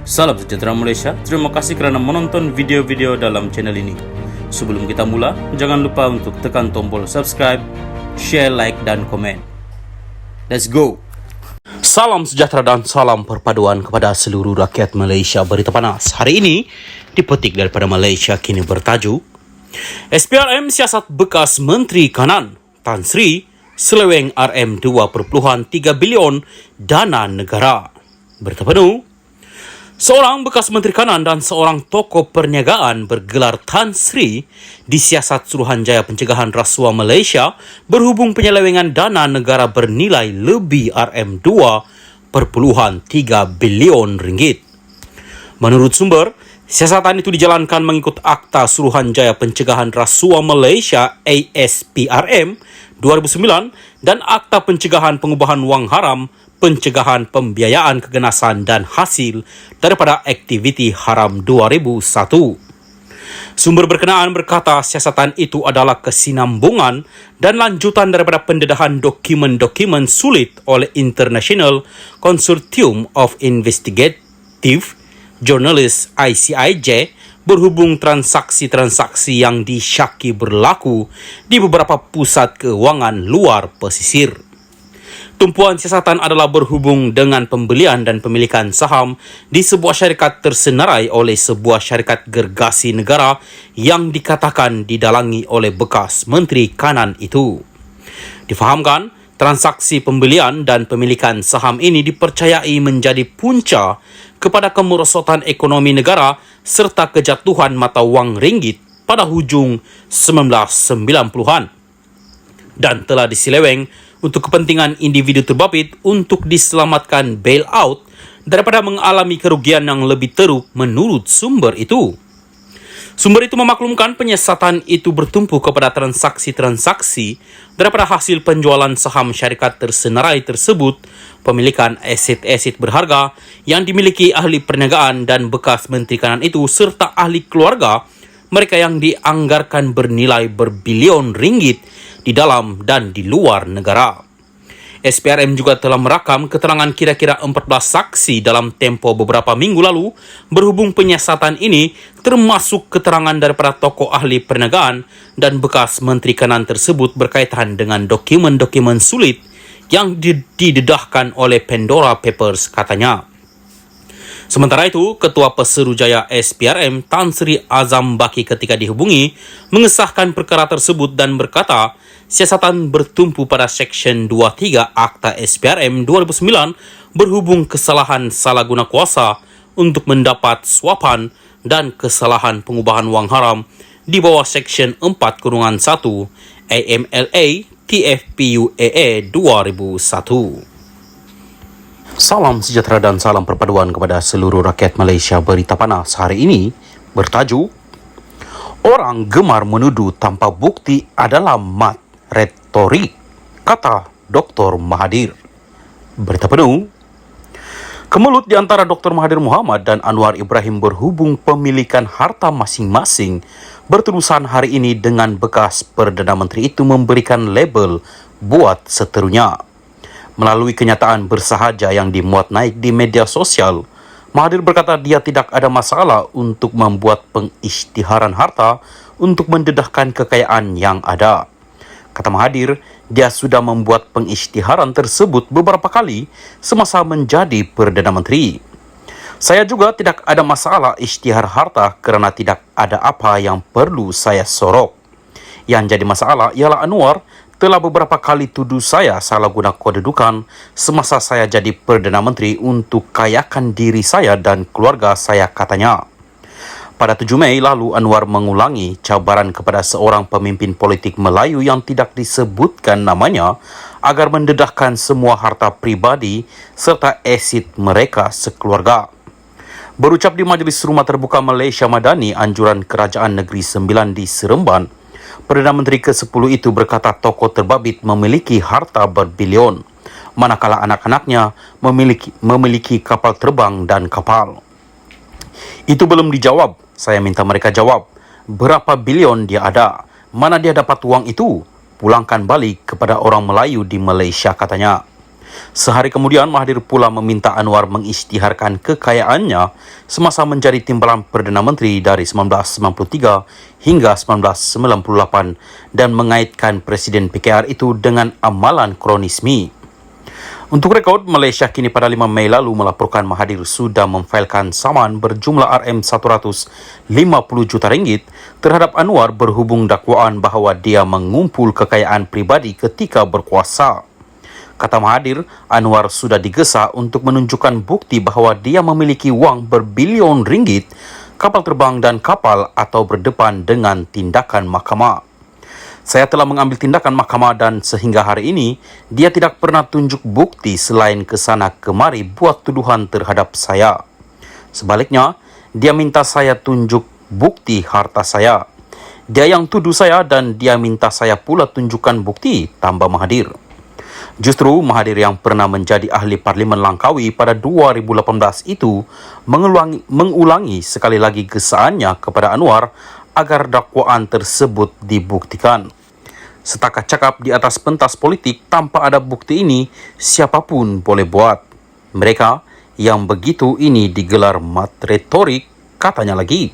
Salam sejahtera Malaysia, terima kasih kerana menonton video-video dalam channel ini. Sebelum kita mula, jangan lupa untuk tekan tombol subscribe, share, like dan komen. Let's go! Salam sejahtera dan salam perpaduan kepada seluruh rakyat Malaysia. Berita panas hari ini dipetik daripada Malaysia Kini bertajuk SPRM siasat bekas Menteri Kanan Tan Sri seleweng RM2.3 bilion dana negara. Berita penuh, seorang bekas Menteri Kanan dan seorang tokoh perniagaan bergelar Tan Sri disiasat Suruhanjaya Pencegahan Rasuah Malaysia berhubung penyelewengan dana negara bernilai lebih RM2.3 bilion ringgit. Menurut sumber, siasatan itu dijalankan mengikut Akta Suruhanjaya Pencegahan Rasuah Malaysia ASPRM 2009 dan Akta Pencegahan Pengubahan Wang Haram Pencegahan Pembiayaan Keganasan dan Hasil daripada Aktiviti Haram 2001. Sumber berkenaan berkata siasatan itu adalah kesinambungan dan lanjutan daripada pendedahan dokumen-dokumen sulit oleh International Consortium of Investigative Journalists ICIJ berhubung transaksi-transaksi yang disyaki berlaku di beberapa pusat keuangan luar pesisir. Tumpuan siasatan adalah berhubung dengan pembelian dan pemilikan saham di sebuah syarikat tersenarai oleh sebuah syarikat gergasi negara yang dikatakan didalangi oleh bekas Menteri Kanan itu. Difahamkan, transaksi pembelian dan pemilikan saham ini dipercayai menjadi punca kepada kemerosotan ekonomi negara serta kejatuhan mata wang ringgit pada hujung 1990-an dan telah diseleweng untuk kepentingan individu terbabit untuk diselamatkan bailout daripada mengalami kerugian yang lebih teruk menurut sumber itu. Sumber itu memaklumkan penyiasatan itu bertumpu kepada transaksi-transaksi daripada hasil penjualan saham syarikat tersenarai tersebut, pemilikan aset-aset berharga yang dimiliki ahli perniagaan dan bekas Menteri Kanan itu serta ahli keluarga mereka yang dianggarkan bernilai berbilion ringgit di dalam dan di luar negara. SPRM juga telah merakam keterangan kira-kira 14 saksi dalam tempoh beberapa minggu lalu berhubung penyiasatan ini termasuk keterangan daripada tokoh ahli perniagaan dan bekas Menteri Kanan tersebut berkaitan dengan dokumen-dokumen sulit yang didedahkan oleh Pandora Papers katanya. Sementara itu, Ketua Pesuruhjaya SPRM Tan Sri Azam Baki ketika dihubungi mengesahkan perkara tersebut dan berkata siasatan bertumpu pada Seksyen 23 Akta SPRM 2009 berhubung kesalahan salah guna kuasa untuk mendapat suapan dan kesalahan pengubahan wang haram di bawah Seksyen 4-1 AMLA TFPUAA 2001. Salam sejahtera dan salam perpaduan kepada seluruh rakyat Malaysia. Berita panas hari ini bertajuk orang gemar menuduh tanpa bukti adalah mat retorik, kata Dr. Mahathir. Berita penuh, kemelut di antara Dr. Mahathir Mohamad dan Anwar Ibrahim berhubung pemilikan harta masing-masing berterusan hari ini dengan bekas Perdana Menteri itu memberikan label buat seterunya. Melalui kenyataan bersahaja yang dimuat naik di media sosial, Mahathir berkata dia tidak ada masalah untuk membuat pengisytiharan harta untuk mendedahkan kekayaan yang ada. Kata Mahathir, dia sudah membuat pengisytiharan tersebut beberapa kali semasa menjadi Perdana Menteri. Saya juga tidak ada masalah isytihar harta kerana tidak ada apa yang perlu saya sorok. Yang jadi masalah ialah Anwar telah beberapa kali tuduh saya salah guna kedudukan semasa saya jadi Perdana Menteri untuk kayakan diri saya dan keluarga saya, katanya. Pada 7 Mei lalu, Anwar mengulangi cabaran kepada seorang pemimpin politik Melayu yang tidak disebutkan namanya agar mendedahkan semua harta pribadi serta aset mereka sekeluarga. Berucap di Majlis Rumah Terbuka Malaysia Madani, Anjuran Kerajaan Negeri Sembilan di Seremban, Perdana Menteri ke-10 itu berkata tokoh terbabit memiliki harta berbilion, manakala anak-anaknya memiliki kapal terbang dan kapal. Itu belum dijawab. Saya minta mereka jawab. Berapa bilion dia ada? Mana dia dapat uang itu? Pulangkan balik kepada orang Melayu di Malaysia, katanya. Sehari kemudian, Mahathir pula meminta Anwar mengisytiharkan kekayaannya semasa menjadi timbalan Perdana Menteri dari 1993 hingga 1998 dan mengaitkan Presiden PKR itu dengan amalan kronisme. Untuk rekod, Malaysia kini pada 5 Mei lalu melaporkan Mahathir sudah memfailkan saman berjumlah RM150 juta ringgit terhadap Anwar berhubung dakwaan bahawa dia mengumpul kekayaan pribadi ketika berkuasa. Kata Mahathir, Anwar sudah digesa untuk menunjukkan bukti bahawa dia memiliki wang berbilion ringgit, kapal terbang dan kapal atau berdepan dengan tindakan mahkamah. Saya telah mengambil tindakan mahkamah dan sehingga hari ini, dia tidak pernah tunjuk bukti selain kesana kemari buat tuduhan terhadap saya. Sebaliknya, dia minta saya tunjuk bukti harta saya. Dia yang tuduh saya dan dia minta saya pula tunjukkan bukti, tambah Mahathir. Justru Mahathir yang pernah menjadi ahli Parlimen Langkawi pada 2018 itu mengulangi sekali lagi gesaannya kepada Anwar agar dakwaan tersebut dibuktikan. Setakat cakap di atas pentas politik tanpa ada bukti ini, siapapun boleh buat. Mereka yang begitu ini digelar mat retorik, katanya lagi.